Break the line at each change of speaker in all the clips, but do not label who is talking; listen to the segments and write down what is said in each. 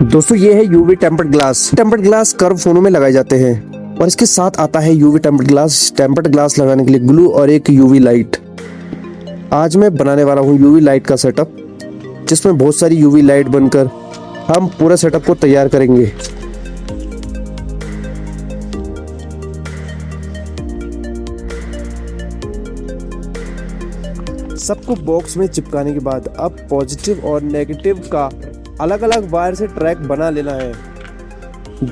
दोस्तों ये है UV tempered glass. Tempered glass curve फोनों में लगाए जाते हैं और इसके साथ आता है UV tempered glass. Tempered glass लगाने के लिए ग्लू और एक यूवी लाइट। आज मैं बनाने वाला हूँ यूवी लाइट का सेटअप, जिसमें बहुत सारी यूवी लाइट बनकर हम पूरे सेटअप को तैयार करेंगे। सबको बॉक्स में चिपकाने के बाद अब पॉजिटिव और नेगेटिव का अलग अलग वायर से ट्रैक बना लेना है।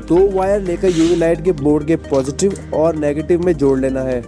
2 वायर लेकर यूवी लाइट के बोर्ड के पॉजिटिव और नेगेटिव में जोड़ लेना है।